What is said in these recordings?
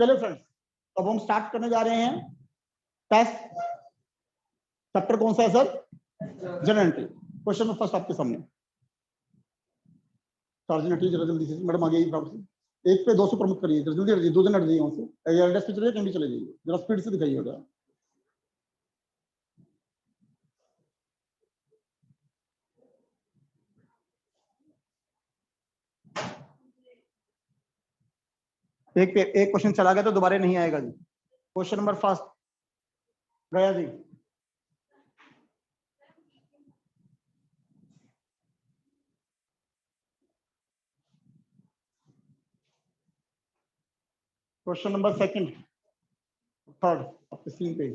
चलिए फ्रेंड्स, अब हम स्टार्ट करने जा रहे हैं टेस्ट। चैप्टर कौन सा है sir? General entry. Question number first आपके सामने। चार्जिंग हटिए जरा जल्दी से, मैडम आ गई फटाफट से। एक पे 200 प्रमुख करिए जरा जल्दी, हटिए, 2 जन हट जाइए वहां से, एड्रेस पे चलिए, कहीं भी चले जाइए, जरा स्पीड से दिखाइएगा। एक क्वेश्चन चला गया तो दोबारा नहीं आएगा जी। क्वेश्चन नंबर फर्स्ट गया जी। क्वेश्चन नंबर सेकंड, थर्ड आपके स्क्रीन पे।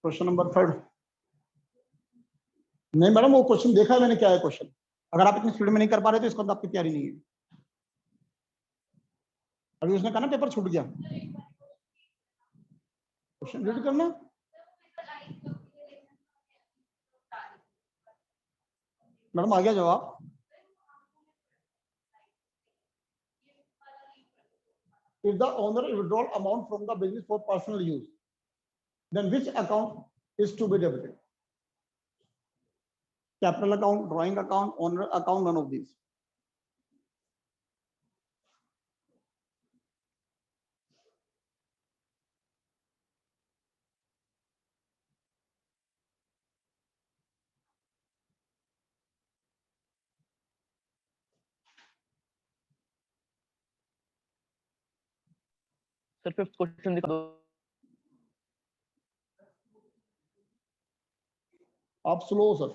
Question number third. नहीं मैडम, वो क्वेश्चन देखा है मैंने, क्या है क्वेश्चन। अगर आप इतनी स्पीड में नहीं कर पा रहे तो इसका मतलब आपकी तैयारी नहीं है। अभी उसने कहा ना पेपर छूट गया। क्वेश्चन रीड करना। मैडम आ गया जवाब। If the owner withdraw amount from the business for personal use, then which account is to be debited? Capital account, drawing account, owner account, none of these. Sir fifth question दिखा दो। आप slow sir,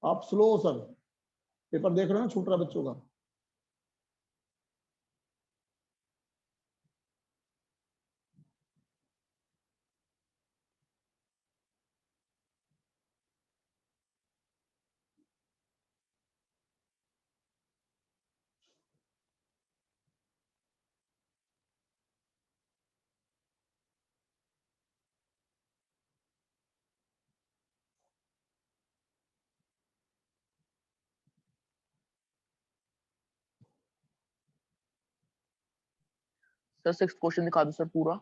आप slow sir, paper देख रहे हो ना, छूट रहा बच्चों का। सर सिक्स्थ क्वेश्चन दिखा दो सर पूरा।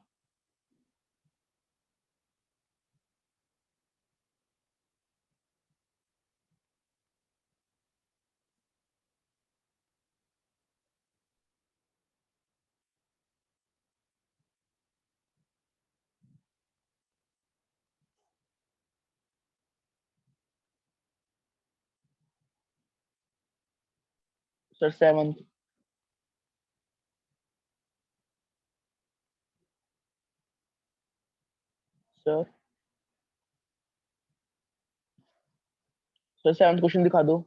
Sir seventh. Sir sir seventh question दिखा दो।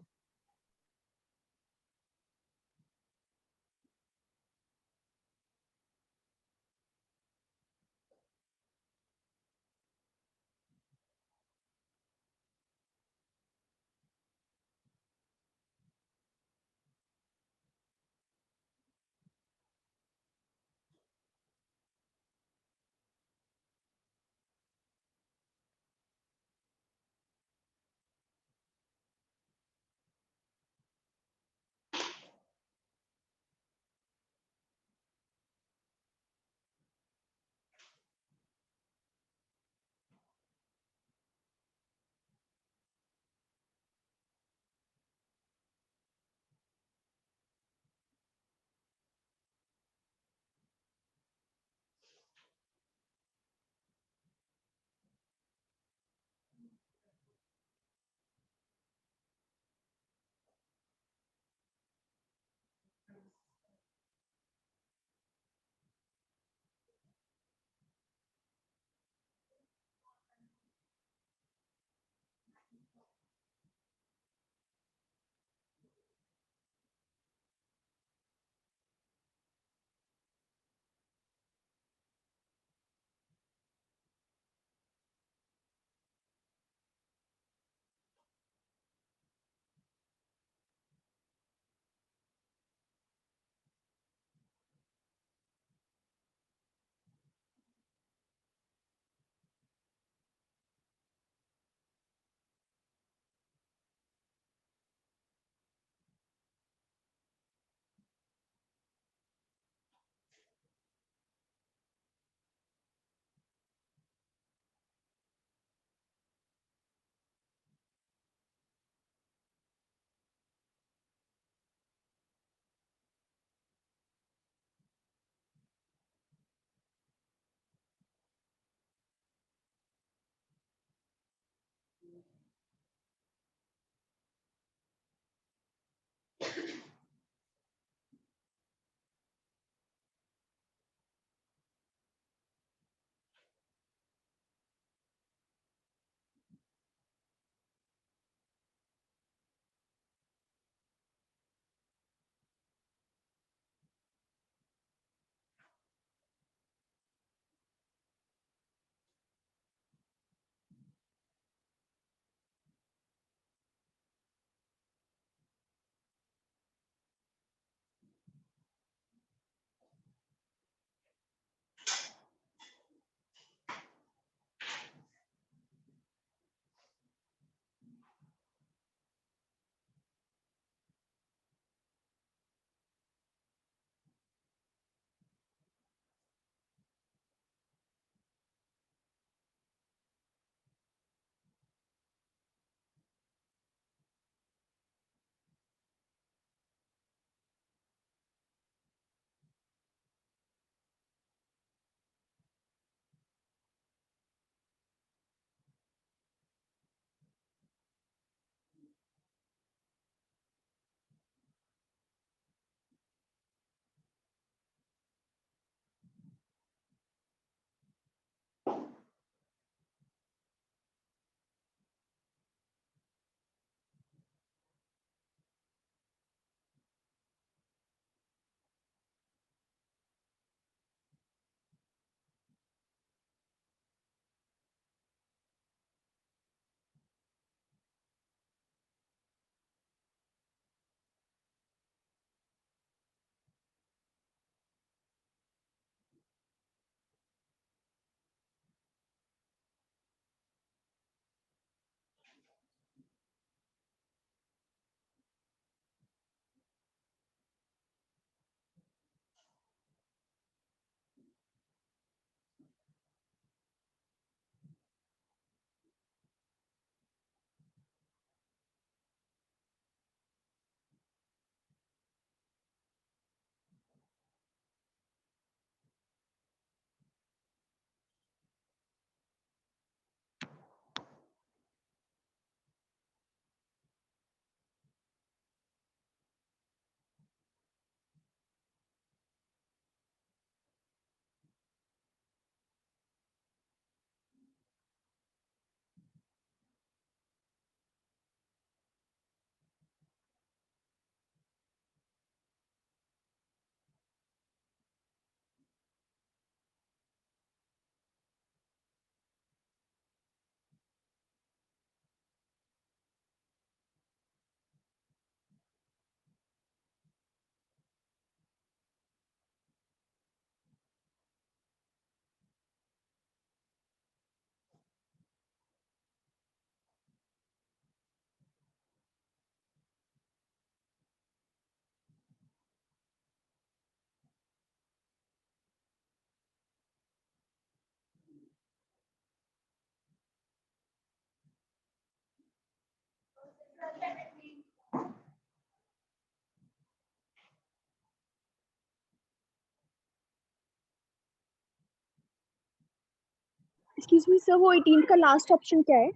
एक्सक्यूज मी सर, वो 18 का लास्ट ऑप्शन क्या है?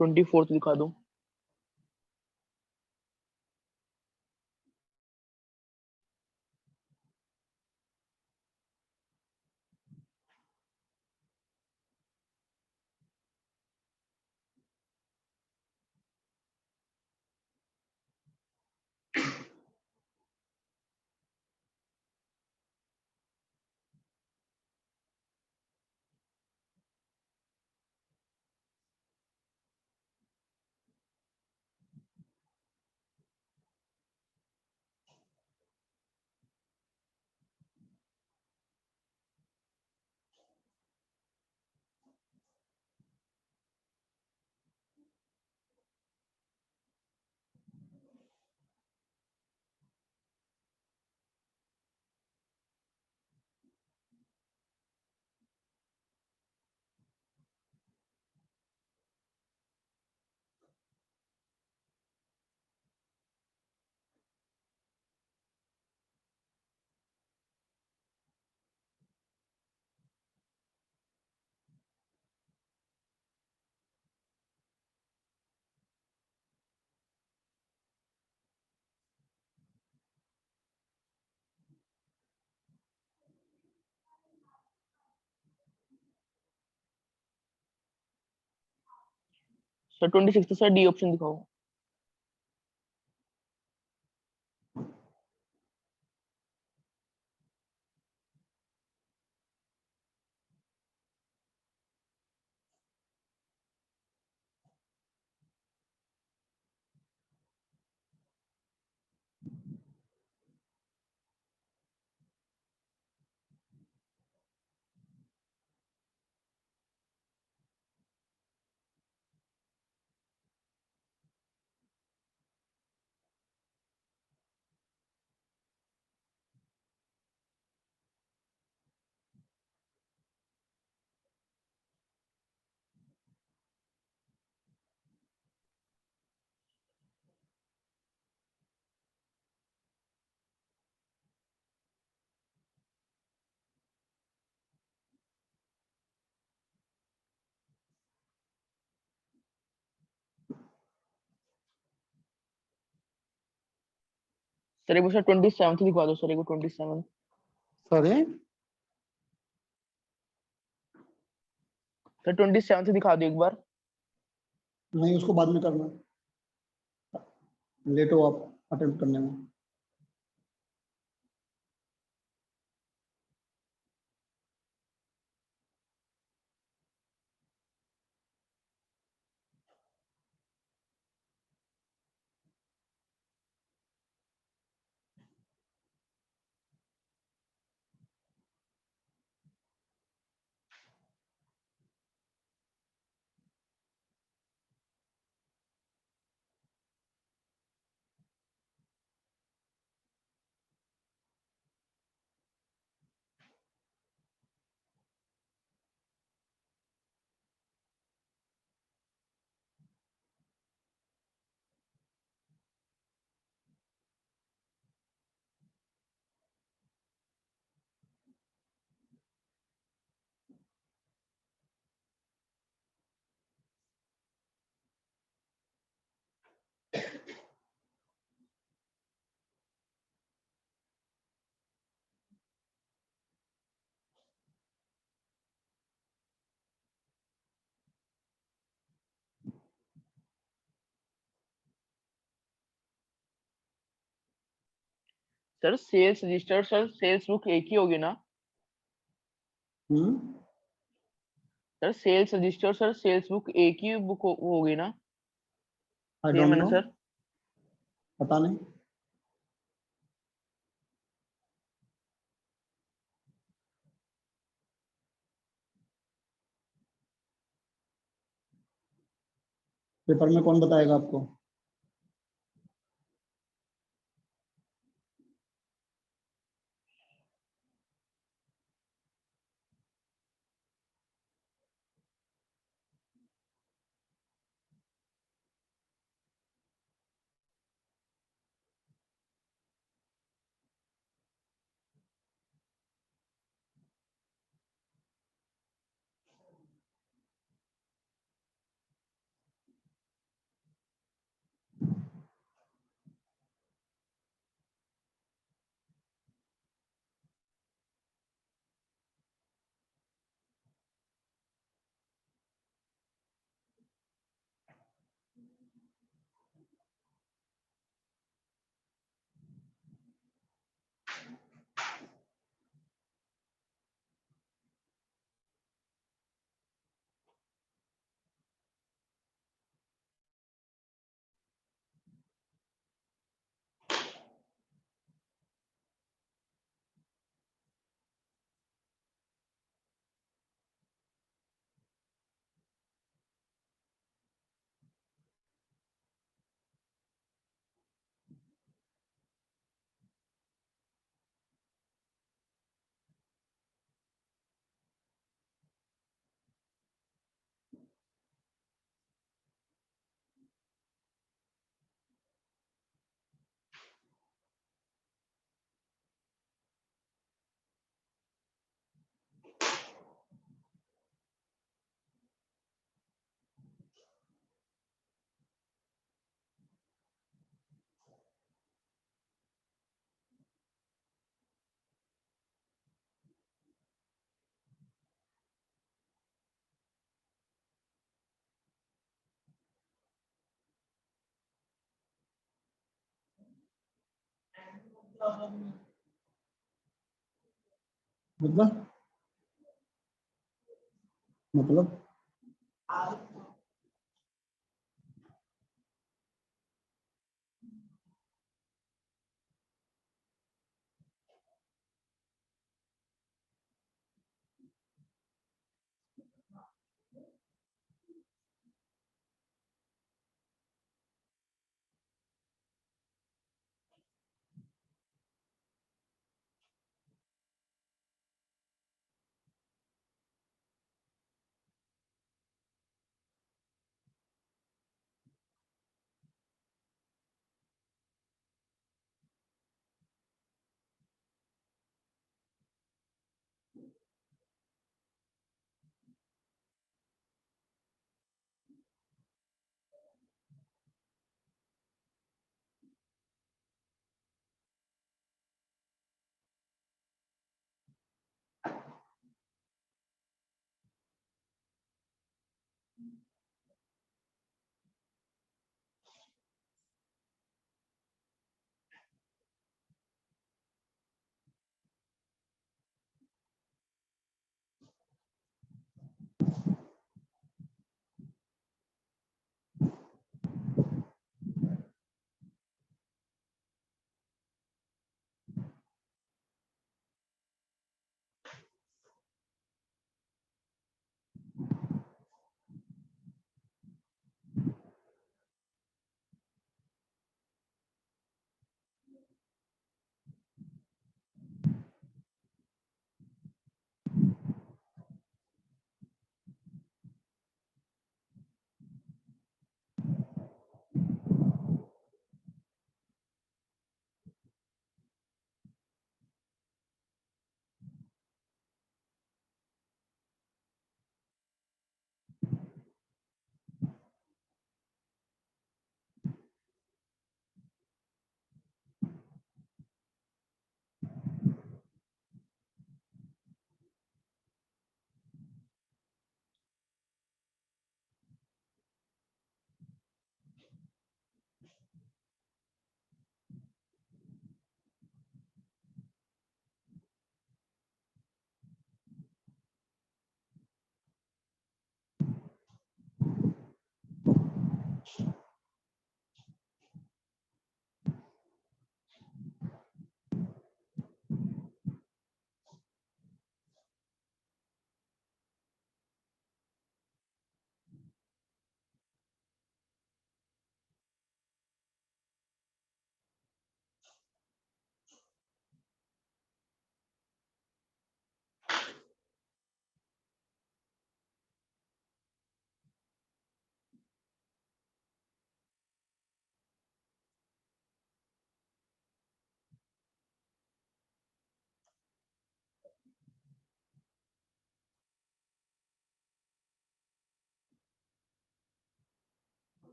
सर 24th दिखा दो। Sir 26th sir D option दिखाओ। सर एक बार सर 27 दिखा दो सर, एक बार 27। सॉरी, सर 27 दिखा दो एक बार। नहीं उसको बाद में करना, लेट हो आप अटेम्प्ट करने में। Sir sales register, sir sales book एक ही होगी ना? Hmm, sir sales register, sir sales book एक ही बुक होगी ना? आई सेम डोंट है ना नो, सर? पता नहीं। पेपर में कौन बताएगा आपको? मतलब, मतलब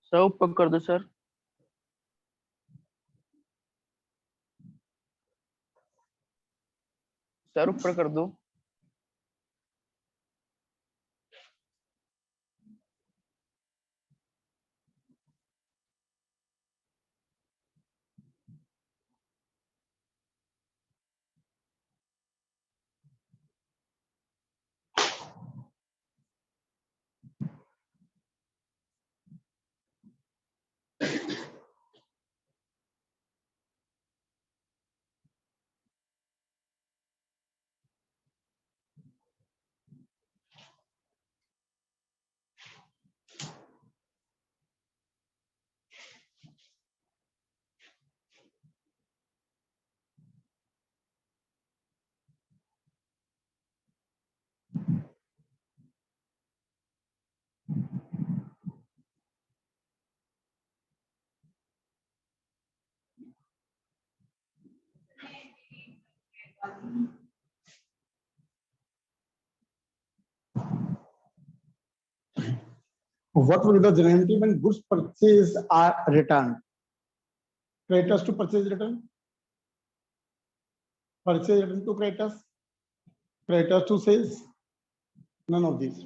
सर ऊपर कर दो सर। सर ऊपर कर दो। What will be the generative when goods purchased are returned? Creditors to purchase return. Purchase return to creditors. Creditors to sales. None of these.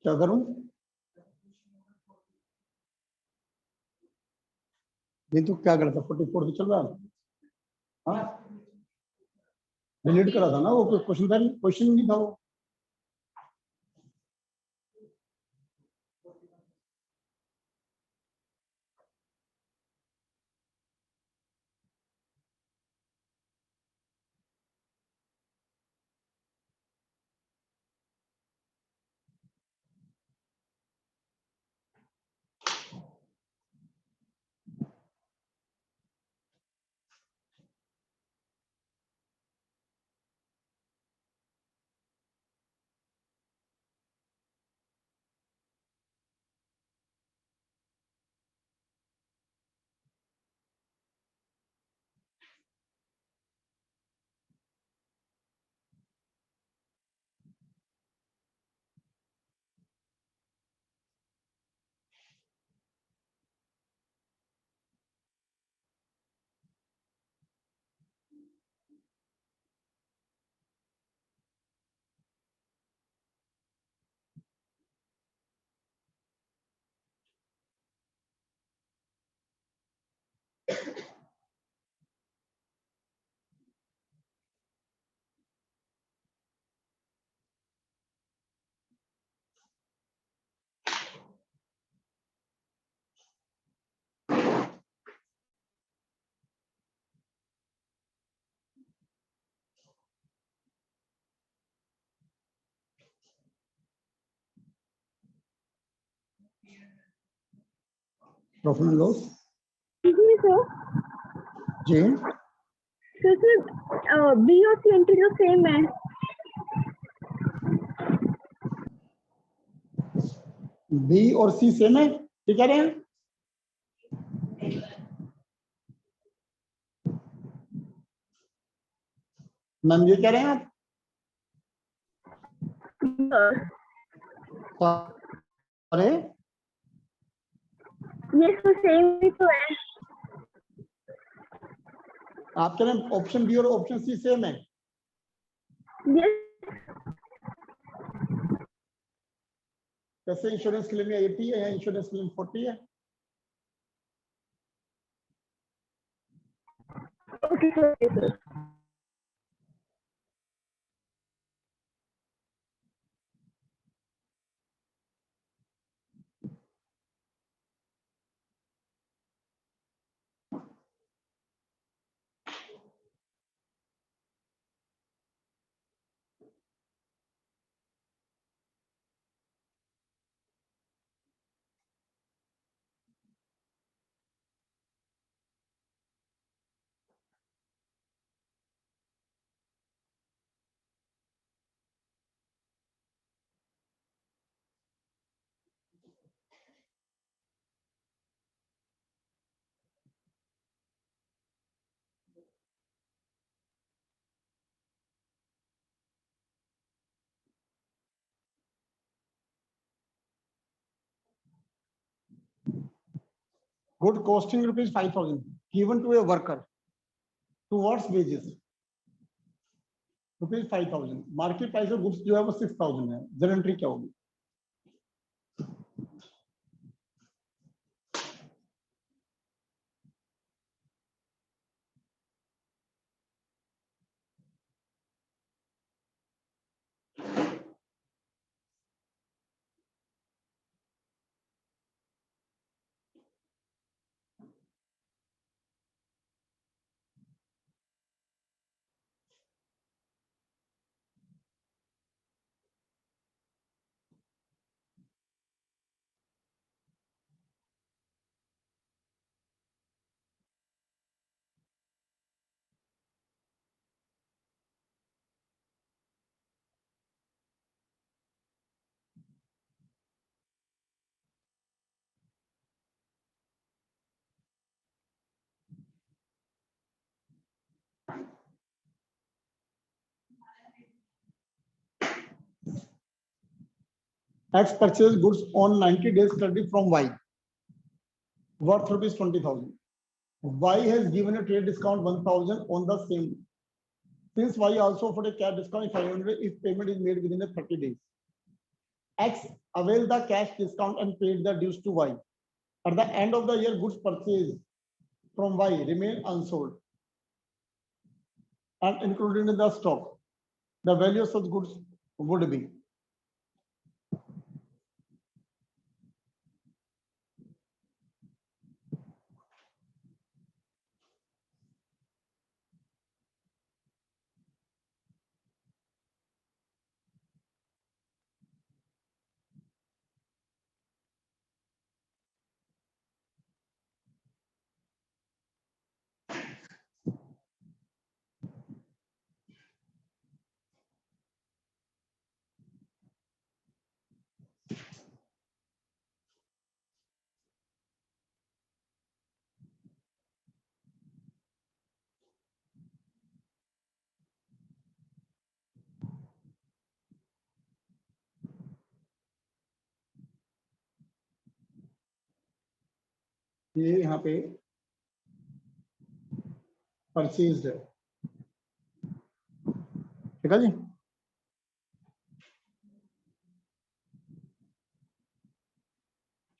क्या करूं? नहीं तो क्या करता? 44 तो चल रहा है। हाँ, डिलीट करा था ना वो, क्वेश्चन था, क्वेश्चन नहीं था वो। Profit and loss. जी सर। जी सर बी और सी एंट्री तो सेम है। बी और सी सेम है, ठीक कह रहे हैं? मैम ये कह रहे हैं आप? अरे ये तो सेम ही तो है। आप कह रहे हैं ऑप्शन बी और ऑप्शन सी सेम है? यस। कैसे? इंश्योरेंस क्लेम 80 है या इंश्योरेंस क्लेम 40 है? Okay, sir. Okay, sir. Good costing rupees 5,000 given to a worker towards wages rupees 5,000 market price of goods जो है वो 6,000 है जनरल एंट्री क्या होगी X purchase goods on 90 days credit from Y worth rupees 20,000. Y has given a trade discount 1,000 on the same. Since Y also offered a cash discount 500 if payment is made within the 30 days. X availed the cash discount and paid the dues to Y. At the end of the year, goods purchased from Y remain unsold and included in the stock. The value of such goods would be ये यहाँ पे purchased है ठीक है जी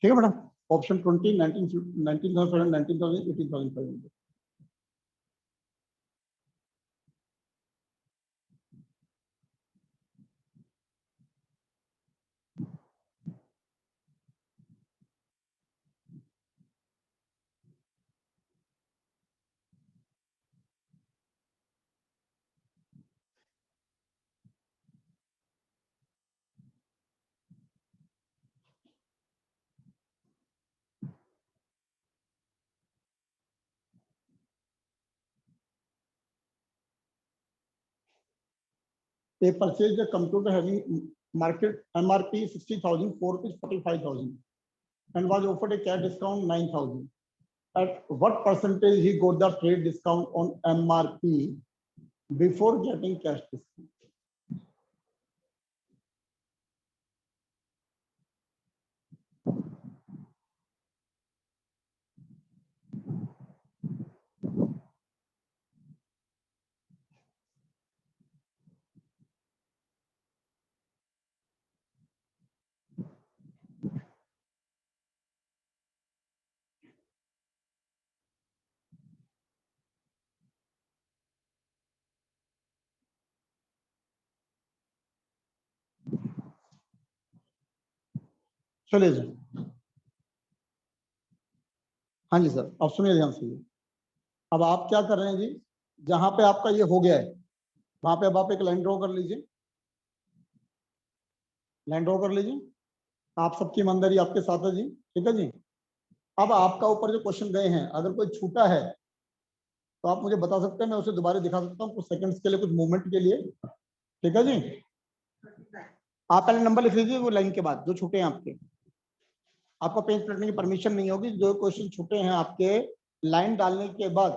ठीक है madam option 20 19,000 19,000 18,500 a purchase the computer having market MRP 60,000 for rupees 45,000 and was offered a cash discount 9,000. At what percentage he got the trade discount on MRP before getting cash discount? चलिए जी, हाँ जी sir, अब सुनिए ध्यान से। अब आप क्या कर रहे हैं जी, जहां पे आपका ये हो गया है वहां पे अब आप एक लाइन ड्रॉ कर लीजिए, लाइन ड्रॉ कर लीजिए। आप सबकी ईमानदारी आपके साथ है जी, ठीक है जी। अब आपका ऊपर जो क्वेश्चन गए हैं, अगर कोई छूटा है तो आप मुझे बता सकते हैं, मैं उसे दोबारा दिखा सकता हूँ कुछ सेकंड्स के लिए, कुछ मूवमेंट के लिए, ठीक है जी। आप पहले नंबर लिख लीजिए वो लाइन के बाद जो छूटे हैं आपके। आपको पेज पलटने की परमिशन नहीं होगी, जो क्वेश्चन छूटे हैं आपके लाइन डालने के बाद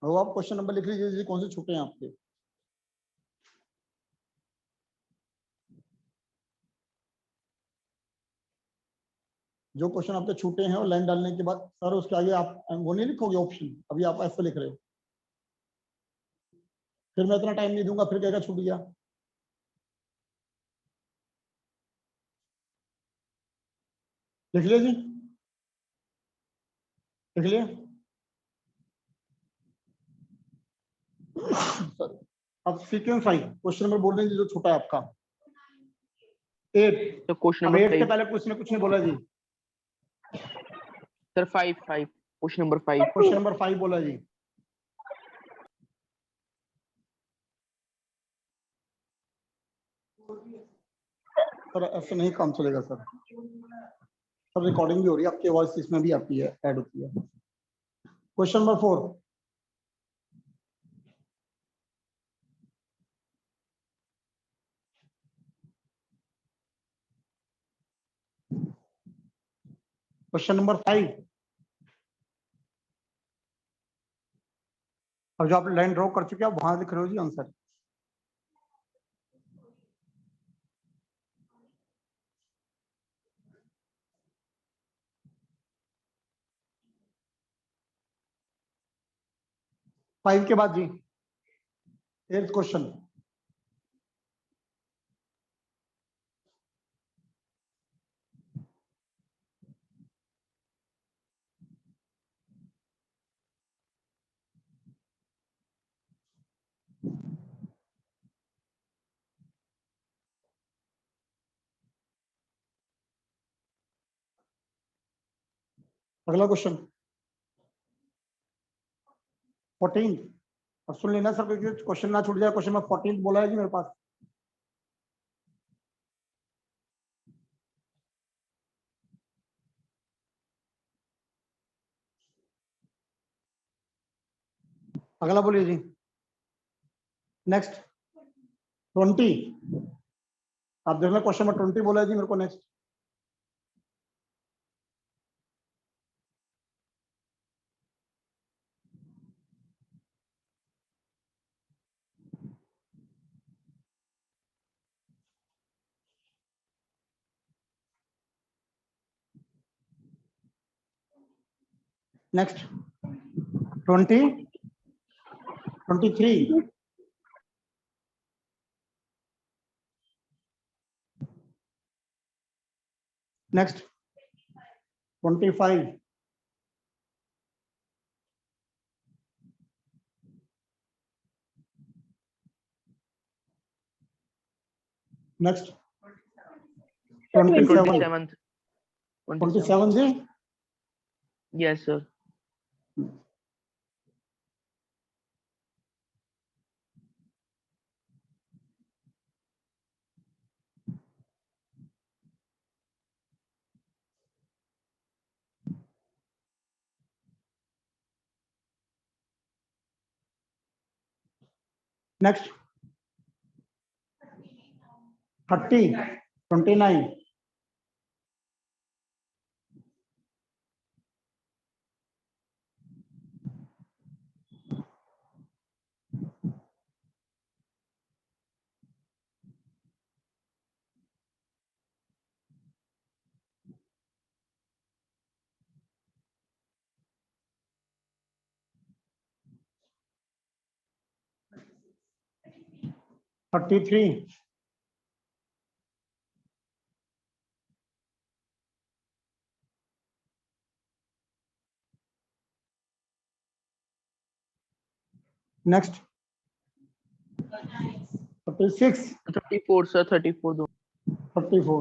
वो आप क्वेश्चन नंबर लिख लीजिए जी, कौन से छूटे हैं आपके। जो क्वेश्चन आपके छूटे हैं और लाइन डालने के बाद सर उसके आगे आप वो नहीं लिखोगे ऑप्शन, अभी आप ऐसे लिख रहे हो, फिर मैं इतना टाइम नहीं दूंगा, फिर कहेगा छूट गया। लिख लिया जी, लिख लिया सर। अब सीक्वेंस आई, क्वेश्चन नंबर बोल देंगे जो छूटा है आपका 8। तो क्वेश्चन अब नंबर 8 के 5 पहले कुछ नहीं बोला जी, sir, 5 question number 5। Question number 5 बोला जी। सर ऐसे नहीं काम चलेगा सर, सब रिकॉर्डिंग भी हो रही है, आपकी आवाज इसमें भी आती है, ऐड होती है। Question number 4, question number 5। अब जो आप लाइन ड्रॉ कर चुके हैं वहां लिख रहे हो जी आंसर। फाइव के बाद जी 8th क्वेश्चन, अगला क्वेश्चन 14। अब सुन लेना सर, क्वेश्चन ना छूट जाए, क्वेश्चन में 14 बोला है जी मेरे पास। अगला बोलिए जी, नेक्स्ट 20। आप देख लो क्वेश्चन नंबर 20 बोला है जी मेरे को। Next next 20, 23, next 25, next 27, 27th 27 जी। Yes sir. Next 30, 29, thirty three, next 36, 34 sir, 34 दो। 34,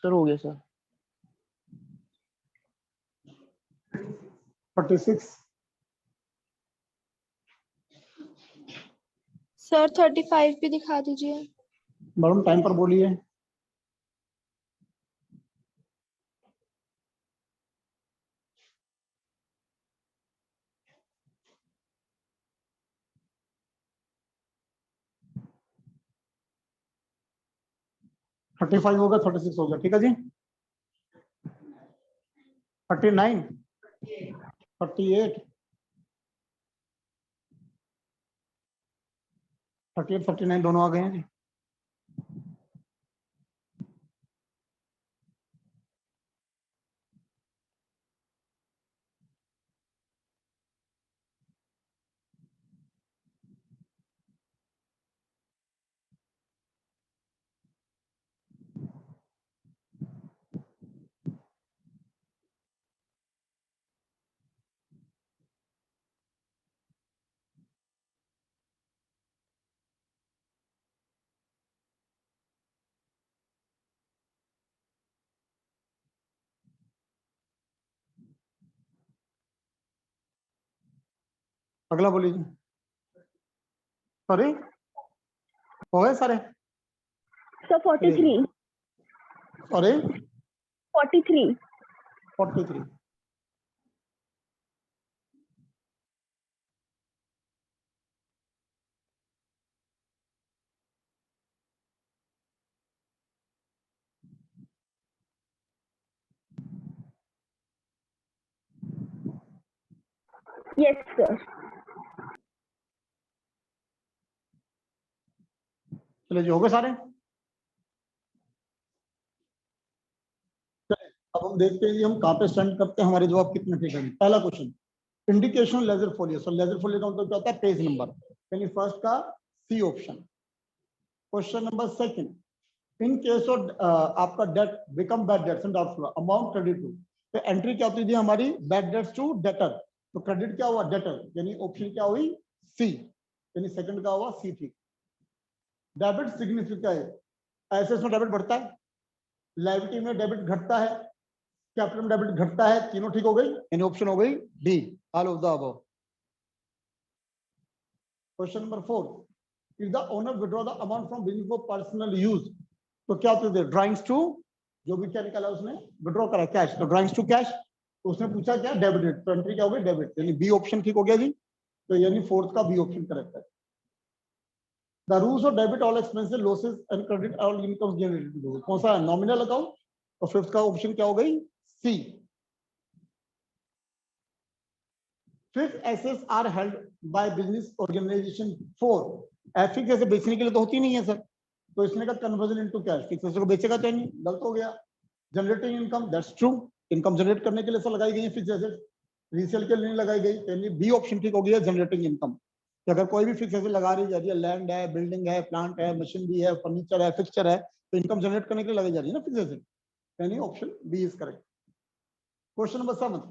सर हो गया सर। 36, सर 35 भी दिखा दीजिए। मैडम टाइम पर बोलिए। थर्टी फाइव हो गया, 36 हो गया, ठीक है जी। 39, 38, 38, 39 दोनों आ गए हैं जी। अगला बोलिए जी। सॉरी, हो गए सारे? So 43. सॉरी, 43. 43। Yes, sir. चलिए जी, हो गए सारे? अब हम देखते हैं जी हम कहाँ पे स्टैंड करते हैं, हमारे जवाब कितने ठीक है। पहला क्वेश्चन, इंडिकेशन लेजर फोलियो। सो लेजर फोलियो का मतलब क्या होता है? पेज नंबर, यानी फर्स्ट का C option. Question number second, in case of आपका debt become bad debts and outflow amount credit to, तो एंट्री क्या होती थी हमारी? बैड डेट्स टू डेटर, तो क्रेडिट क्या हुआ? डेटर, यानी ऑप्शन क्या हुई? सी, यानी सेकंड का हुआ सी ठीक। डेबिट सिग्निफिकेंट है, एसेट्स में डेबिट बढ़ता है, लायबिलिटी में डेबिट घटता है, कैपिटल में डेबिट घटता है, तीनों ठीक हो गई, यानी ऑप्शन हो गई D, all of the above. Question number 4, if the owner withdraw the amount from business for personal use, तो क्या होते थे? ड्राइंग्स टू, जो भी क्या निकाला उसने विड्रॉ करा कैश, तो ड्राइंग्स टू कैश, तो उसने पूछा क्या? डेबिट, तो एंट्री क्या हो गई? डेबिट, यानी बी ऑप्शन ठीक हो गया जी, तो यानी फोर्थ का बी ऑप्शन करेक्ट है। The rules of debit all expenses, losses and credit all incomes generated, कौन सा? नॉमिनल अकाउंट, और फिफ्थ का ऑप्शन क्या हो गई? C. Fifth, assets are held by business organisation for, fix ऐसे बेचने के लिए तो होती नहीं है सर, तो इसने का कन्वर्जन इनटू कैश, फिक्स ऐसे को बेचेगा तो नहीं, गलत हो गया। Generating income, that's true, income generate करने के लिए सर लगाई गई है फिक्स एसेट, रीसेल के लिए नहीं लगाई गई, यानी बी ऑप्शन ठीक हो गया, जनरेटिंग इनकम। कि अगर कोई भी फिक्स एसेट लगा रही जा रही है, लैंड है, बिल्डिंग है, प्लांट है, मशीनरी है, फर्नीचर है, फिक्सचर है, तो इनकम जनरेट करने के लिए लगाई जा रही है ना फिक्स एसेट, यानी option B is correct. Question number 7,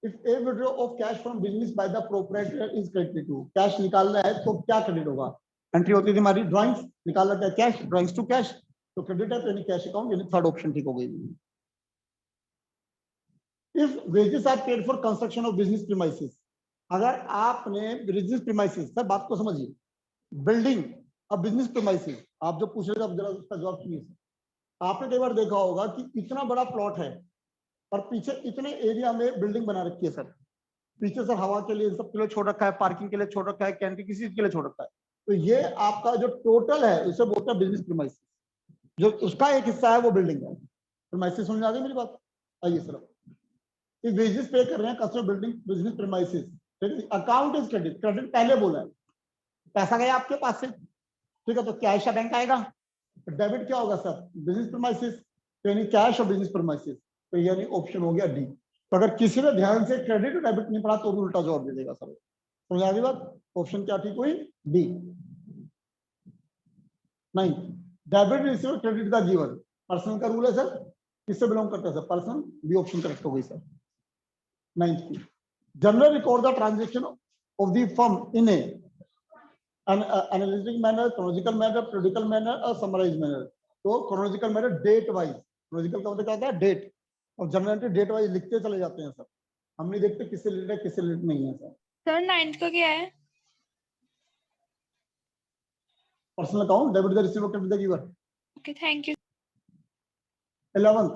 if a withdraw of cash from business by the proprietor is credited to, cash निकालना है तो क्या क्रेडिट होगा? एंट्री होती थी हमारी ड्राइंग्स, निकालना क्या? कैश, ड्राइंग्स टू कैश, तो क्रेडिट है तो यानी कैश अकाउंट, यानी थर्ड ऑप्शन ठीक हो गई। If wages are paid for construction of business premises, अगर आपने बिजनेस प्रीमाइसेस, सर बात को समझिए, बिल्डिंग अब बिजनेस प्रीमाइसेस, आप जो पूछ रहे थे अब जरा उसका जवाब सुनिए। आपने कई बार देखा होगा कि इतना बड़ा प्लॉट है और पीछे इतने एरिया में बिल्डिंग बना रखी है सर, पीछे सर हवा के लिए सब के लिए छोड़ रखा है, पार्किंग के लिए छोड़ रखा है, कैंटीन किसी चीज के लिए छोड़ रखा है, तो ये आपका जो टोटल है उसे बोलते हैं बिजनेस प्रीमाइसेस, जो उसका एक हिस्सा है वो बिल्डिंग है। प्रीमाइसेस समझ आ गई मेरी बात? आइए सर, वेजेस पे कर रहे हैं customer building business premises, account is credit, credit पहले बोला है, पैसा गया आपके पास से, ठीक है, तो कैश या बैंक आएगा, डेबिट क्या होगा सर? बिजनेस प्रीमाइसेस, तो यानी कैश और बिजनेस प्रीमाइसेस, तो यानी ऑप्शन हो गया डी। तो अगर किसी ने ध्यान से क्रेडिट और डेबिट नहीं पढ़ा तो भी उल्टा जवाब दे देगा सर, समझ आ गई बात? ऑप्शन क्या ठीक हुई? डी। नहीं, डेबिट रिसीव क्रेडिट का गिवन, पर्सन का रूल है सर, किससे बिलोंग करता है sir? Person, B option correct हो गई sir. 9th, journal record the transaction of the firm in a analytic manner, chronological manner, periodical manner और समराइज मैनर, तो chronological manner date wise, chronological का मतलब क्या होता है, डेट, और जनरल एंट्री डेट वाइज लिखते चले जाते हैं सर, हम नहीं देखते किससे रिलेटेड है किससे रिलेटेड नहीं है सर। सर 9th का क्या है? Personal account, debit the receiver, credit the giver. Okay, thank you. 11th,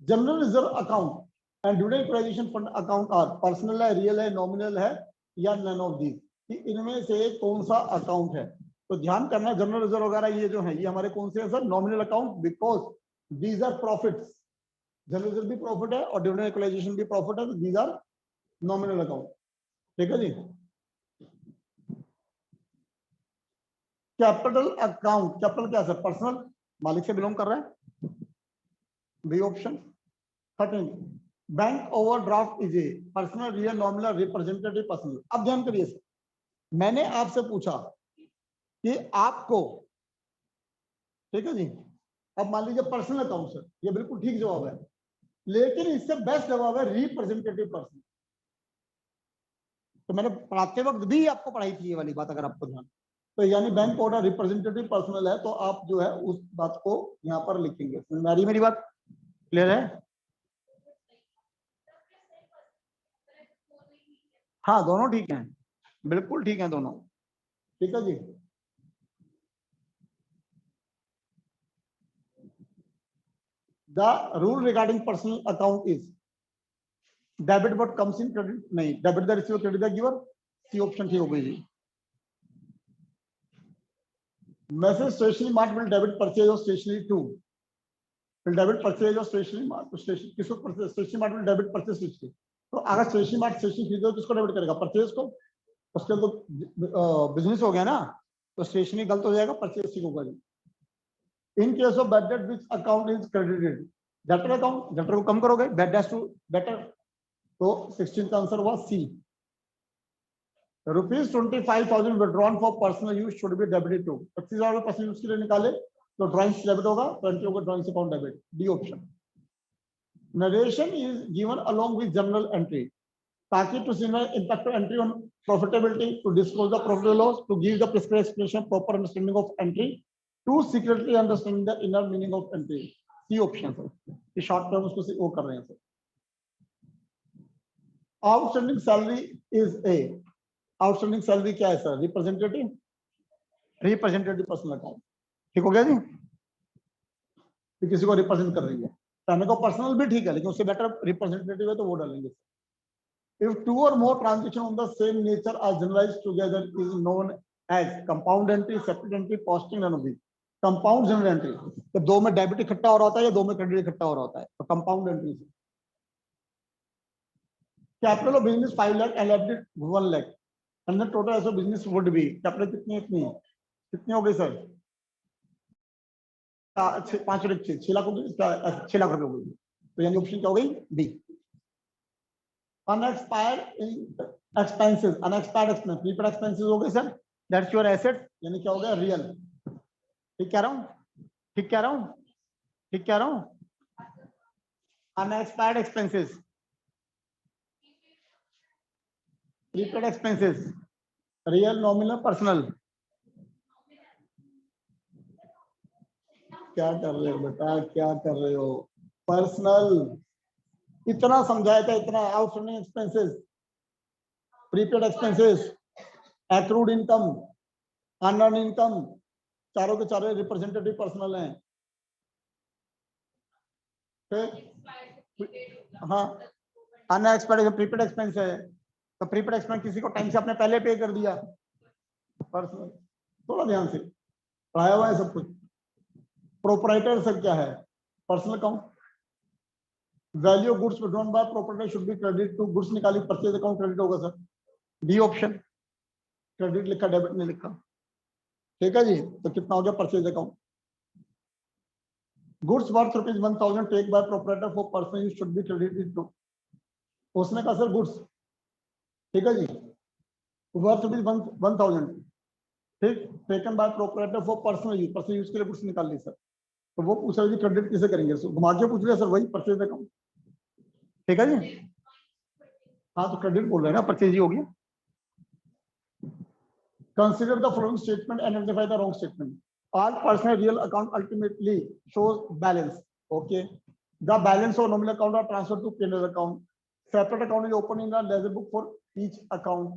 general reserve account and during equalisation fund account are personal है, रियल है, नॉमिनल है या नन ऑफ दीज, कि इनमें से कौन सा अकाउंट है। तो ध्यान करना, जनरल रिजर्व वगैरह ये जो है ये हमारे कौन से हैं sir, nominal account, because these are profits, general reserve भी प्रॉफिट है और ड्यूरिंग इक्वलाइजेशन भी प्रॉफिट है, तो दीज आर नॉमिनल अकाउंट। ठीक है जी। कैपिटल अकाउंट, कैपिटल क्या सर, पर्सनल, मालिक से बिलोंग कर रहा है, B option. 13, bank overdraft is a personal, real, nominal, representative, personal. अब ध्यान करिए सर, मैंने आपसे पूछा कि आपको, ठीक है जी, अब मान लीजिए पर्सनल अकाउंट सर, ये बिल्कुल ठीक जवाब है, लेकिन इससे बेस्ट जवाब है रिप्रेजेंटेटिव पर्सन। तो मैंने पढ़ाते वक्त भी आपको पढ़ाई थी ये वाली बात, अगर आपको ध्यान, तो यानी बैंक ऑर्डर रिप्रेजेंटेटिव पर्सनल है, तो आप जो है उस बात को यहाँ पर लिखेंगे। समझ में आ रही मेरी बात, क्लियर है? हाँ दोनों ठीक हैं, बिल्कुल ठीक है दोनों, ठीक है जी। The rule regarding personal account is debit what comes in, credit नहीं, debit the receiver, credit the giver, C option ठीक हो गई जी। Message stationery mart will debit purchase of stationery to, will debit purchase of stationery mart, किसको stationery mart will debit purchase stationery, तो अगर stationery mart stationery खरीदो तो किसको डेबिट करेगा, परचेज को, उसके तो बिजनेस हो गया ना, तो स्टेशनरी गलत हो जाएगा, परचेज ठीक होगा जी। In case of bad debt which account is credited, debtor account, debtor को कम करोगे, बैड डेट टू डेटर, तो 16 का आंसर हुआ C. Rupees 25,000 withdrawn for personal use should be debited to, 25,000 personal use के लिए निकाले तो ड्राइंग डेबिट होगा, तो एंट्री होगा drawing account debit, D option. Narration is given along with journal entry, ताकि to signal impact of entry on profitability, to disclose the profit loss, to give the prescribed explanation proper understanding of entry, to secretly understanding the inner meaning of entry, C option sir, short term उसको वो कर रहे हैं सर। Outstanding salary is a, outstanding salary क्या है sir, representative, representative personal account, ठीक हो गया जी, कि किसी को रिप्रेजेंट कर रही है, कहने को पर्सनल भी ठीक है लेकिन उससे बेटर रिप्रेजेंटेटिव है तो वो डालेंगे। इफ टू और more transaction of the same nature are journalised together is known as compound entry, separate entry, costing end of compound journal entry, तो दो में डेबिट इकट्ठा हो रहा होता है या दो में क्रेडिट इकट्ठा हो रहा होता है, तो compound entry. Capital of business 5 lakh and liability 1 lakh, and the total as of business would be, capital कितनी हो गई सर, 5 और 6 लाख हो गई, 6 लाख रुपए हो गई, तो यानी ऑप्शन क्या हो गई, D. Unexpired expenses, unexpired expense, prepaid expenses हो गए सर, दैट्स योर एसेट, यानी क्या हो गया, रियल। ठीक कह रहा हूँ, ठीक कह रहा हूँ, ठीक कह रहा हूँ। Unexpired expenses, prepaid expenses, real, nominal, personal, क्या कर रहे हो बेटा, क्या कर रहे हो, पर्सनल, इतना समझाया था, इतना। Outstanding expenses, prepaid expenses, accrued income, unearned income, चारों के चारों रिप्रेजेंटेटिव पर्सनल हैं। हाँ, अनएक्सपेक्टेड प्रीपेड एक्सपेंस है, तो प्रीपेड एक्सपेंस किसी को टाइम से आपने पहले पे कर दिया, पर्सनल, थोड़ा ध्यान से पढ़ाया हुआ है सब कुछ। प्रोपराइटर सर क्या है, personal account. Value of goods withdrawn by proprietor should be credit to, goods निकाली परचेज अकाउंट क्रेडिट होगा सर, डी ऑप्शन। क्रेडिट लिखा, डेबिट नहीं लिखा, ठीक है जी, तो कितना हो गया, purchase account. Goods worth ₹1,000 take by proprietor for personal use should be credited to, उसने कहा सर गुड्स, ठीक है जी, वर्थ ₹1,000, ठीक, taken by proprietor for personal use के लिए गुड्स निकाल ली सर, तो वो पूछ रहे जी क्रेडिट किसे करेंगे, घुमा के पूछ रहे सर, वही परचेज अकाउंट, ठीक है जी। हाँ तो क्रेडिट बोल रहे हैं ना, परचेज ही हो गया। Consider the following statement and identify the wrong statement. All personal real account ultimately shows balance. Okay. The balance of nominal account are transfer to P&L account, separate account is open in the ledger book for each account,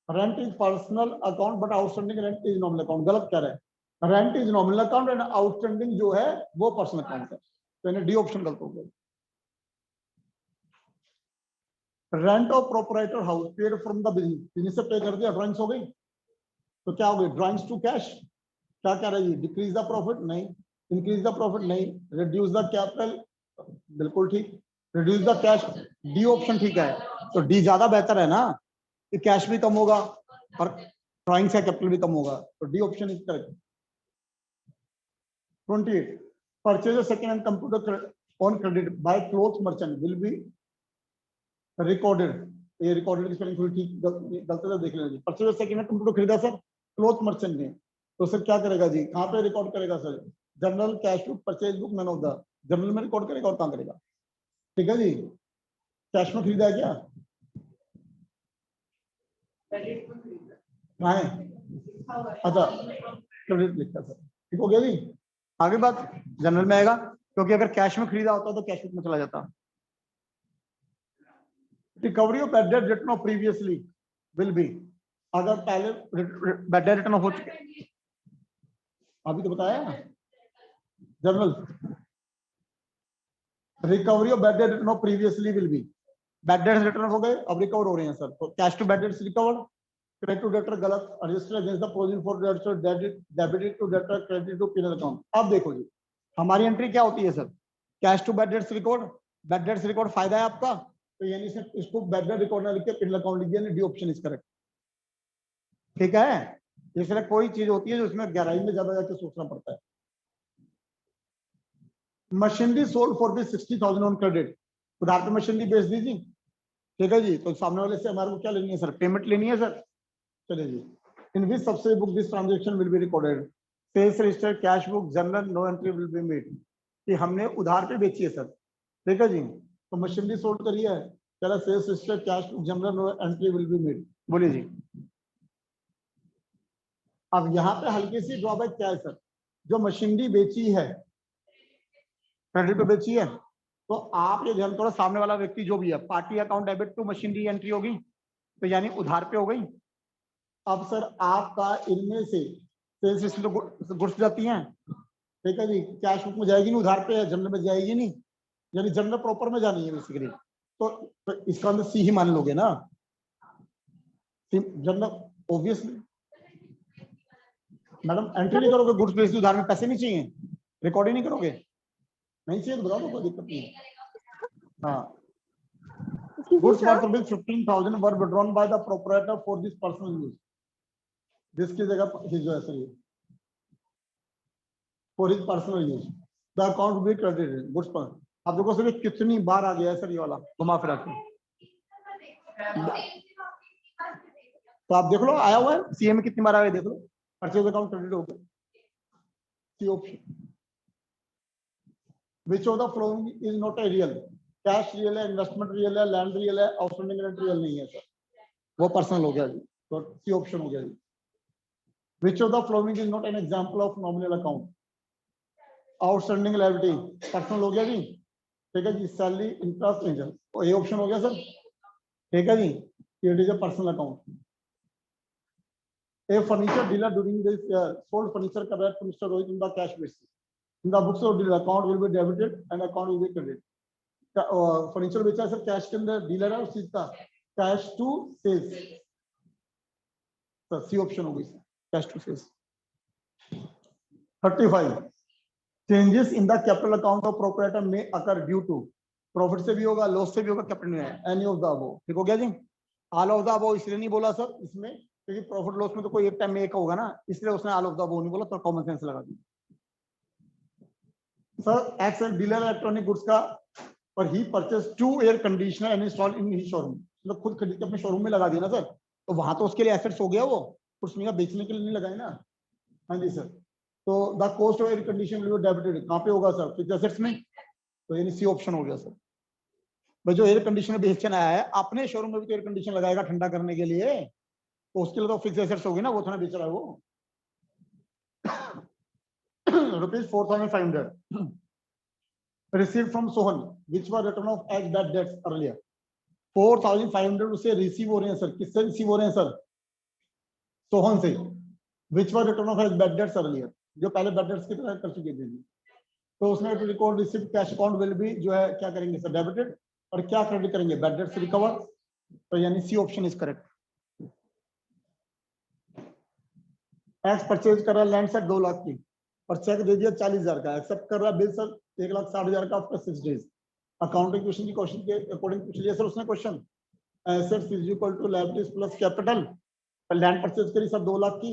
rent is personal account but outstanding rent is nominal account. गलत कह रहे हैं, rent is nominal account and outstanding जो है वो personal account है, तो इन्हें डी ऑप्शन गलत हो गया। Rent of proprietor house paid from the business, business से पे कर दिया, ड्राइंग्स हो गई, तो क्या हो गई, ड्राइंग्स टू कैश। क्या कह रही है, डिक्रीज द प्रॉफिट, नहीं, इंक्रीज द प्रॉफिट, नहीं, रिड्यूस द कैपिटल, बिल्कुल ठीक, reduce the cash, D option ठीक है। तो डी ज्यादा बेहतर है ना, कि कैश भी कम होगा और ड्राइंग्स का कैपिटल भी कम होगा, तो D option is correct. 28 purchase of second hand computer on credit by cloth merchant will be recorded. ये रिकॉर्डेड की स्पेलिंग थोड़ी ठीक गलती से देख लेना। Purchase of second hand computer खरीदा सर क्लोथ मर्चेंट ने, तो सर क्या करेगा जी, कहाँ पे रिकॉर्ड करेगा sir, journal cash book purchase book none of the, journal में रिकॉर्ड करेगा और कहाँ करेगा, ठीक है जी। कैश में खरीदा है क्या, कहाँ है, अच्छा क्रेडिट लिखा सर, ठीक हो गया जी। आगे बात जनरल में आएगा, क्योंकि अगर कैश में खरीदा होता तो कैश बुक में चला जाता। Recovery of bad debt written off previously will be, अगर पहले बैड डेट रिटन ऑफ हो चुके, अभी तो बताया journal, recovery of bad debt written off previously will be, bad debts return हो गए, अब रिकवर हो रहे हैं सर, तो cash to bad debts recovered, credit to debtor गलत, register against the provision for debtor debited to debtor credit to P&L account. अब देखो जी हमारी एंट्री क्या होती है sir, cash to bad debts record, bad debts record फायदा है आपका, तो यानी इसको बैड डेट रिकॉर्ड ना लिख के P&L अकाउंट लिख दिया, डी ऑप्शन इज करेक्ट, ठीक है। इसलिए कोई चीज होती है जो उसमें गहराई में ज्यादा जाके सोचना पड़ता है। मशीनरी सोल्ड फॉर भी 60,000 ऑन क्रेडिट, उधार पे मशीनरी बेच दीजिए, ठीक है जी, तो सामने वाले से हमारे को क्या लेनी है सर, पेमेंट लेनी है सर, चलिए जी। इन विच सबसे book this transaction will be recorded, sales register, cash book, journal, no entry will be made, कि हमने उधार पे बेची है सर, ठीक है जी, तो मशीनरी सोल्ड करी है, चला sales register, cash book, journal, no entry will be made, बोलिए जी। अब यहाँ पे हल्की सी ड्रॉबैक क्या है सर, जो मशीनरी बेची है क्रेडिट पे बेची है, तो आप ये ध्यान करो, सामने वाला व्यक्ति जो भी है, party account debit to machinery entry होगी, तो यानी उधार पे हो गई। अब सर आपका इनमें से सेल्स रजिस्टर तो गुड्स जाती हैं, ठीक है जी, कैश बुक में जाएगी नहीं, उधार पे है, जनरल में जाएगी नहीं, यानी जनरल प्रॉपर में जानी है बेसिकली, तो इसका अंदर सी ही मान लोगे ना, जनरल ऑब्वियसली। मैडम एंट्री नहीं करोगे, गुड्स बेच दी, उधार में पैसे नहीं चाहिए, रिकॉर्ड ही नहीं करोगे, नहीं चाहिए तो बता दो, कोई दिक्कत नहीं है। हाँ, goods worth rupees 15,000 were withdrawn by the proprietor for this personal use, जिसकी जगह his जो है sir, for his personal use, the account will be credited goods पर। अब देखो सर कितनी बार आ गया है सर ये वाला घुमा फिरा के, तो आप देख लो आया हुआ है सीए में कितनी बार आया है, देख लो, परचेज अकाउंट क्रेडिट हो गया, C option. Which of the following is not a real, cash real है, इन्वेस्टमेंट रियल है, लैंड रियल है, आउटस्टैंडिंग रेंट रियल नहीं है सर, वो पर्सनल हो गया जी, तो सी ऑप्शन हो गया जी। Which of the following is not an example of nominal account, outstanding liability personal हो गया जी, ठीक है जी, सैलरी इंटरेस्ट इंजन, तो ये ऑप्शन हो गया सर, ठीक है जी, it is a personal account. A furniture dealer during this sold furniture correct to mister Rohit in the cash basis, in the books of dealer account will be debited and account will be credit. Furniture बेचा है sir, cash के अंदर, dealer है उस चीज का, cash to sales, C option हो गई sir, cash to sales. 35 changes in the capital account of proprietor में अकर ड्यू टू, प्रॉफिट से भी होगा, लॉस से भी होगा, कैपिटल में, एनी ऑफ द अबव, ठीक हो गया जी। ऑल ऑफ द अबव इसलिए नहीं बोला सर इसमें, क्योंकि प्रॉफिट लॉस में तो कोई एक टाइम में एक होगा ना, इसलिए उसने ऑल ऑफ द अबव नहीं बोला, तो कॉमन सेंस लगा दी sir. Ex dealer electronic goods का, पर ही purchase 2 air conditioner and install इन ही शोरूम, मतलब खुद खरीद के अपने शोरूम में लगा दिया ना सर, तो वहां तो उसके लिए एसेट्स हो गया, वो कुछ नहीं बेचने के लिए नहीं लगाए ना। हाँ जी सर, तो the cost of air condition will be debited, कहाँ पे होगा सर, फिक्स्ड एसेट्स में, तो यानी सी ऑप्शन हो गया सर। भाई जो एयर कंडीशनर बेचने आया है अपने शोरूम में भी तो एयर कंडीशन लगाएगा ठंडा करने के लिए, तो उसके लिए तो फिक्स्ड एसेट्स होगी ना, वो थोड़ा बेच रहा है वो। Rupees 4,500 received from Sohan, which were written off as bad debts earlier. 4,500 उसे रिसीव हो रहे हैं सर, किससे रिसीव हो रहे हैं सर? सोहन से, which were written off as bad debts earlier, जो पहले bad debts की तरह कर चुके थे जी। तो उसमें to record receipt cash account will be जो है क्या करेंगे सर? डेबिटेड, और क्या क्रेडिट करेंगे? bad debts recover। तो यानी C option is correct. X purchase कर रहा है लैंड सेट 2 लाख की और चेक दे दिया 40,000 का, एक्सेप्ट कर रहा है बिल सर 1,60,000 का आफ्टर 6 डेज। अकाउंटिंग क्वेश्चन की क्वेश्चन के अकॉर्डिंग पूछ लिया सर उसने question. Assets is equal to liabilities plus capital. Land purchase करी सर 2 लाख की,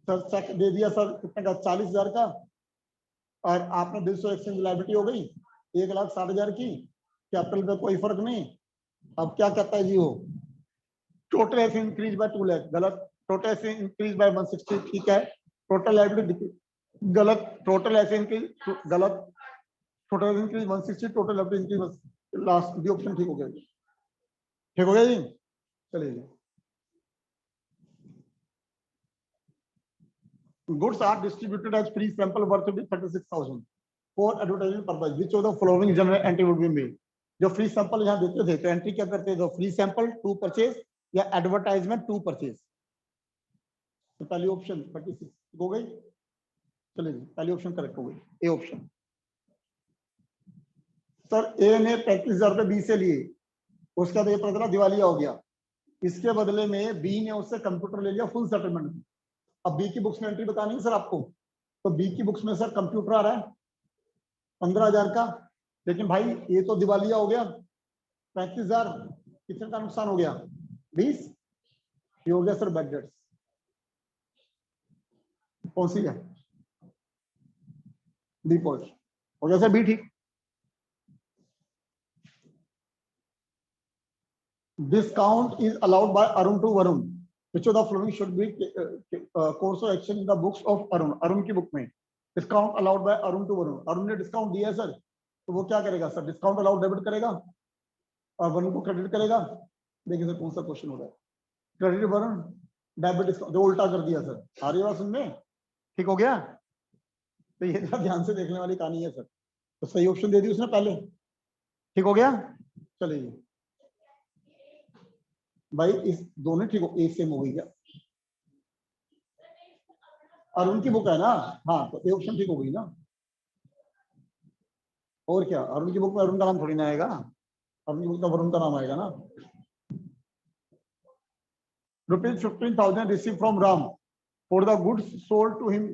सर चेक दे दिया सर कितने का? 40,000 का, और आपने बिल सो एक्सचेंज लायबिलिटी हो गई 1,60,000 की, कैपिटल पे कोई फर्क नहीं। अब क्या कहता है जी वो? Total asset increase by 2 lakh, गलत। टोटल एसेट इंक्रीज बाय 160, ठीक है। टोटल लायबिलिटी गलत। टोटल एसेट इंक्रीज गलत। Total increase 160, total liability increase last the option ठीक हो गया। ठीक हो गया जी, चलिए। Goods are distributed as free sample worth 36,000 for advertising purpose. Which of the following general entry would be made? जो फ्री सैंपल यहाँ देते थे तो एंट्री क्या करते थे? फ्री सैंपल टू परचेज या एडवर्टाइजमेंट टू परचेज। तो पहली ऑप्शन 36 हो गई। चलिए पहली ऑप्शन करेक्ट हो गई, ए ऑप्शन। सर ए ने 35,000 रुपए बी से लिए, उसका तो ये पता चला दिवालिया हो गया, इसके बदले में बी ने उससे कंप्यूटर ले लिया फुल सेटलमेंट। अब बी की बुक्स में एंट्री बतानी है सर आपको, तो बी की बुक्स में सर कंप्यूटर आ रहा है 15,000 का, लेकिन भाई ये तो दिवालिया हो गया। 35,000 कितने का नुकसान हो गया? 20। ये हो गया सर बैड डेट्स। कौन सी है? बी पॉइंट हो गया सर, बी ठीक। Discount is allowed by Arun to Varun. Which of the following should be course of action in the books of Arun? Arun की बुक में discount allowed by Arun to Varun. Arun ने discount दिया है sir, तो वो क्या करेगा सर? डिस्काउंट अलाउड डेबिट करेगा और वरुण को क्रेडिट करेगा। देखिए सर कौन सा क्वेश्चन हो रहा है? क्रेडिट वरुण, डेबिट डिस्काउंट, जो उल्टा कर दिया सर। आ रही बात सुनने? ठीक हो गया? तो ये ध्यान से देखने वाली कहानी है सर। तो सही ऑप्शन दे दी उसने पहले। ठीक हो गया? चलिए भाई इस दोनों ठीक हो, एक सेम हो गई क्या? अरुण की बुक है ना? हाँ तो ए ऑप्शन ठीक हो गई ना। और क्या, अरुण की बुक में अरुण का नाम थोड़ी ना आएगा, अरुण की बुक में वरुण का नाम आएगा ना। ₹15,000 received from Ram for the goods sold to him.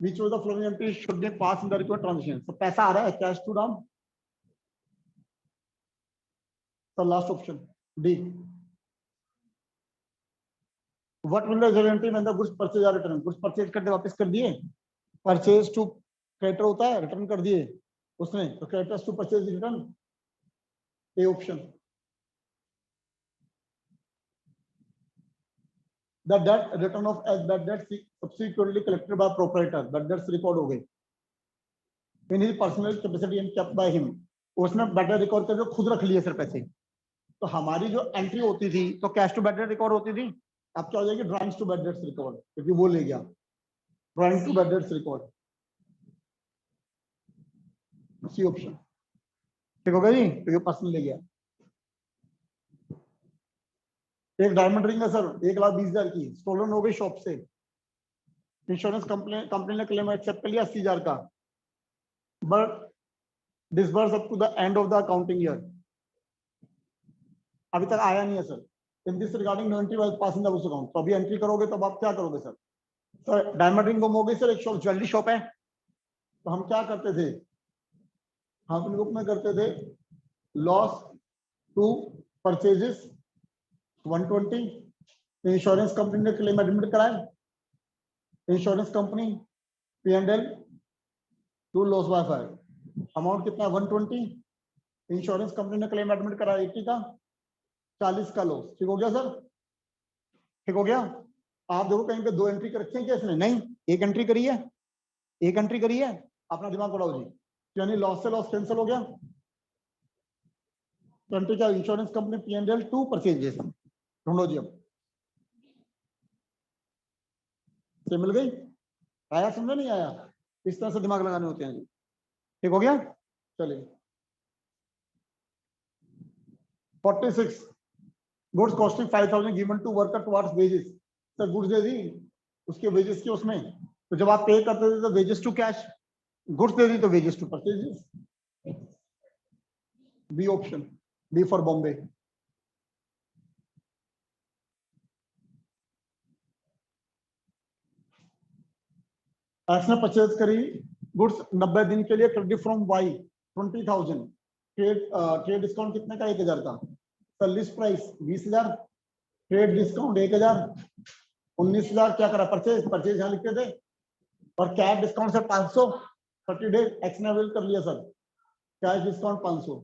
Which of the following entries should be passed in the required transaction? तो पैसा आ रहा है कैश टू राम, तो last option D. What will the guarantee when the goods purchase are returned? Goods purchase करके वापस कर दिए, purchase to creditor होता है, रिटर्न कर दिए उसने, तो creditors to purchase return, A option. The debt written off as bad debts subsequently collected by proprietor, bad debts record हो गए in his personal capacity and kept by him. उसने bad debt record करके खुद रख लिए sir पैसे। तो हमारी जो एंट्री होती थी तो cash to bad debt record होती थी, अब क्या हो जाएगी? Drawings to bad debts record, क्योंकि वो ले गया drawing to bad debts record, C option. ठीक हो गया जी, क्योंकि पर्सनल ले गया। एक डायमंड रिंग है सर 1,20,000 की, स्टोलन हो गई शॉप से, इंश्योरेंस कंपनी ने क्लेम एक्सेप्ट कर लिया 80,000 का, but disburse up to the end of the accounting year, अभी तक आया नहीं है sir. In this regarding no entry was passing the books account, तो अभी एंट्री करोगे तो आप क्या करोगे सर? सर डायमंड रिंग गुम हो गई सर, एक शॉप ज्वेलरी शॉप है, तो हम क्या करते थे? हम अपनी बुक में करते थे loss to purchases 120, insurance company ने क्लेम एडमिट कराए, insurance company P&L to loss by fire, amount कितना है? 120, इंश्योरेंस कंपनी ने क्लेम एडमिट कराया 80 का, 40 का लॉस। ठीक हो गया सर? ठीक हो गया? आप देखो कहीं पे 2 एंट्री कर रखी है क्या इसने? नहीं, एक एंट्री करी है, एक एंट्री करी है। अपना दिमाग बढ़ाओ जी, यानी लॉस से लॉस कैंसिल हो गया। एंट्री क्या? Insurance company P&L to purchases, ढूंढो जी। अब से मिल गई? आया समझ नहीं आया? इस तरह से दिमाग लगाने होते हैं जी। ठीक हो गया? चलिए 46 goods costing 5000 given to worker towards wages. Sir goods दे दी उसके वेजेस के उसमें, तो जब आप पे करते थे तो वेजेस टू कैश, गुड्स दे दी तो wages to purchases. B option, B for Bombay. X ने परचेज करी गुड्स 90 दिन के लिए, credit from Y 20,000, trade discount कितने का? 1000 का। Sir list price 20,000, trade discount 1000, 19,000 क्या करा? परचेज, परचेज यहाँ लिखते थे, और cash discount sir 500, 30 days x ने अवेल कर लिया सर, कैश डिस्काउंट 500,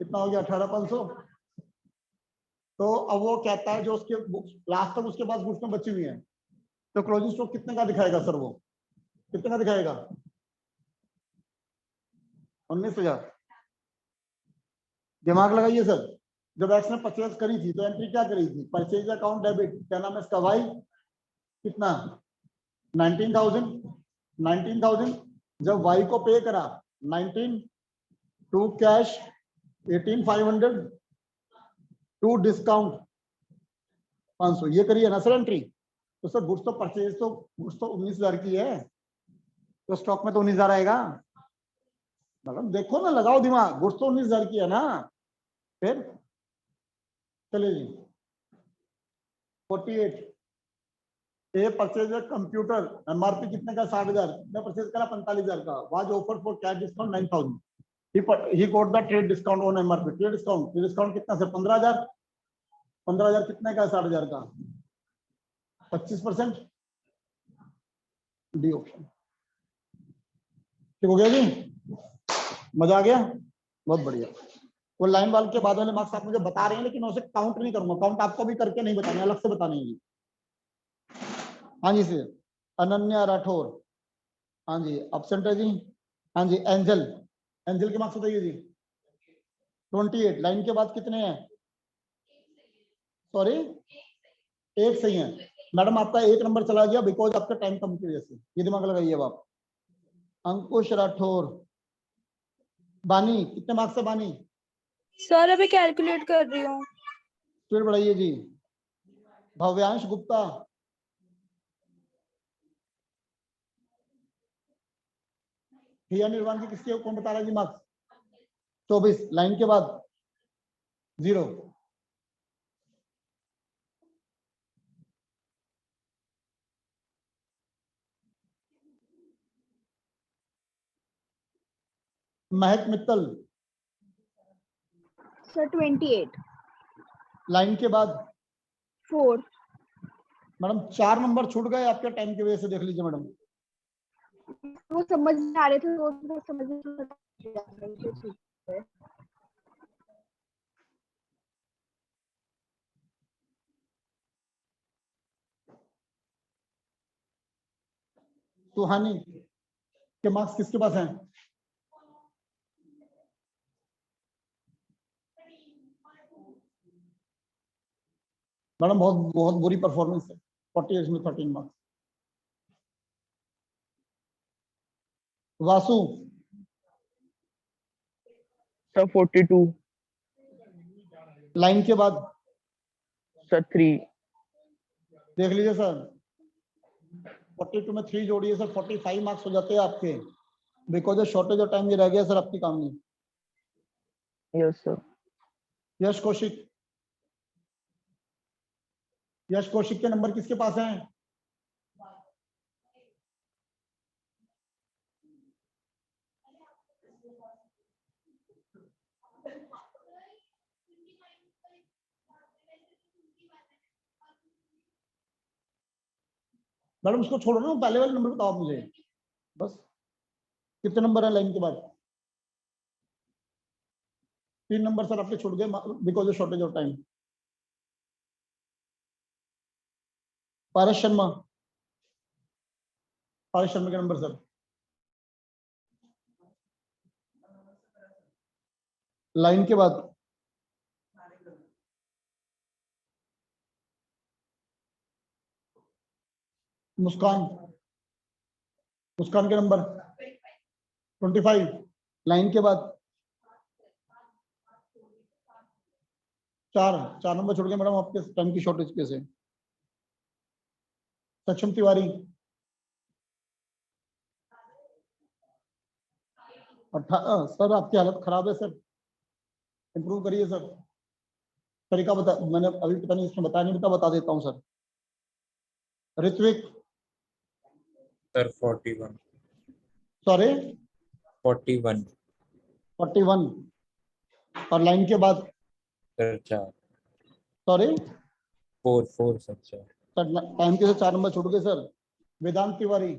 कितना हो गया? 18,500। तो अब वो कहता है जो उसके लास्ट तक उसके पास गुड्स में बची हुई है, तो क्लोजिंग स्टॉक कितने का दिखाएगा सर? वो कितने का दिखाएगा? 19,000। दिमाग लगाइए सर, जब एक्स ने परचेज करी थी तो एंट्री क्या करी थी? परचेज अकाउंट डेबिट, क्या नाम है इसका? वाई। कितना? 19,000। 19,000 जब वाई को पे करा 19, टू कैश 18,500, टू डिस्काउंट 500, ये करिए ना सर एंट्री। तो सर गुड्स तो परचेज तो गुड्स तो 19,000 की है, तो स्टॉक में तो 19,000 आएगा। मतलब देखो ना, लगाओ दिमाग, गुड्स तो 19,000 की है ना। फिर चलिए जी 48, ए परचेज कंप्यूटर, एमआरपी कितने का? 60,000, कितने परचेज करा? 45,000 का। Was offer for cash discount 9,000, he got the trade discount on MRP. Trade discount कितना सर? 15,000। 15,000 कितने का? 60,000 का, 25%। D option. ठीक हो गया जी? मजा आ गया? बहुत बढ़िया। वो लाइन वाल के बाद वाले मार्क्स आप मुझे बता रहे हैं, लेकिन मैं उसे काउंट नहीं करूंगा, काउंट आपको भी करके नहीं बताने, अलग से बताने हैं। हाँ जी सर, अनन्या राठौर, हाँ जी एब्सेंट है जी। हाँ जी एंजल, एंजल के मार्क्स बताइए जी। 28, लाइन के बाद कितने हैं? सॉरी, एक सही है मैडम, आपका एक नंबर चला गया बिकॉज आपका टाइम कम की वजह से, ये दिमाग लगाइए अब आप। अंकुश राठौर, बानी कितने मार्क्स है बानी? सर अभी कैलकुलेट कर रही हूँ। फिर बढ़ाइए जी। भव्यांश गुप्ता, हिया निर्वाण की किसके कौन बता रहा है जी मार्क्स? 24, लाइन के बाद 0। महक मित्तल, सर 28, लाइन के बाद 4। मैडम 4 नंबर छूट गए आपके टाइम की वजह से, देख लीजिए मैडम। वो समझ में आ रहे थे, वो समझ में ठीक है। सुहानी के मार्क्स किसके पास हैं? मैडम बहुत बहुत बुरी परफॉर्मेंस है, 48 में 13 मार्क्स। वासु, सर 42, लाइन के बाद सर 3, देख लीजिए सर, 42 में 3 जोड़िए सर, 45 मार्क्स हो जाते हैं आपके, बिकॉज शॉर्टेज ऑफ टाइम ये रह गया सर आपकी काम में। Yes sir. यश कौशिक, यश कौशिक के नंबर किसके पास हैं? मैडम उसको छोड़ो ना, पहले वाले नंबर बताओ आप मुझे बस। कितने नंबर है लाइन के बाद? 3 नंबर सर आपके छूट गए because of shortage of time. Paras Sharma, Paras Sharma के नंबर सर, लाइन के बाद मुस्कान, मुस्कान के नंबर 25, लाइन के बाद चार नंबर छोड़ के मैडम आपके टाइम की शॉर्टेज कैसे? सक्षम तिवारी, सर आपकी हालत खराब है सर, इम्प्रूव करिए सर। तरीका बता, मैंने अभी पता नहीं इसमें बताया नहीं, बता देता हूँ सर। ऋत्विक सर 41 सॉरी 41 41 और लाइन के बाद sir 4 sorry 4 4 sir 4 sir time के से 4 नंबर छूट गए सर। वेदांत तिवारी,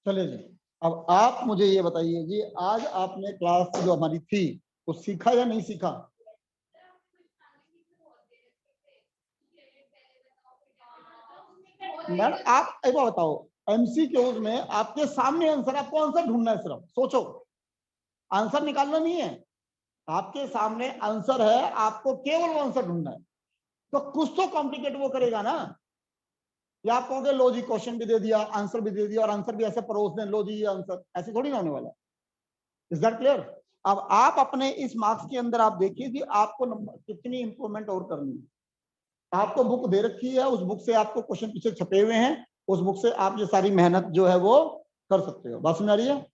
चलिए जी। अब आप मुझे ये बताइए जी, आज आपने क्लास जो हमारी थी वो सीखा या नहीं सीखा? मैम आप एक बार बताओ, एमसीक्यूज में आपके सामने आंसर, आपको आंसर ढूंढना है, सिर्फ सोचो, आंसर निकालना नहीं है, आपके सामने आंसर है, आपको केवल वो आंसर ढूंढना है। तो कुछ तो कॉम्प्लिकेट वो करेगा ना, या आप कहोगे लो जी क्वेश्चन भी दे दिया, आंसर भी दे दिया, और आंसर भी ऐसे परोस दें, लो जी ये आंसर, ऐसे थोड़ी ना होने वाला। Is that clear? अब आप अपने इस मार्क्स के अंदर आप देखिए कि आपको नंबर कितनी इंप्रूवमेंट और करनी है। आपको बुक दे रखी है, उस बुक से आपको क्वेश्चन पीछे छपे हुए हैं, उस बुक से आप ये सारी मेहनत जो है वो कर सकते हो। बात समझ आ रही है?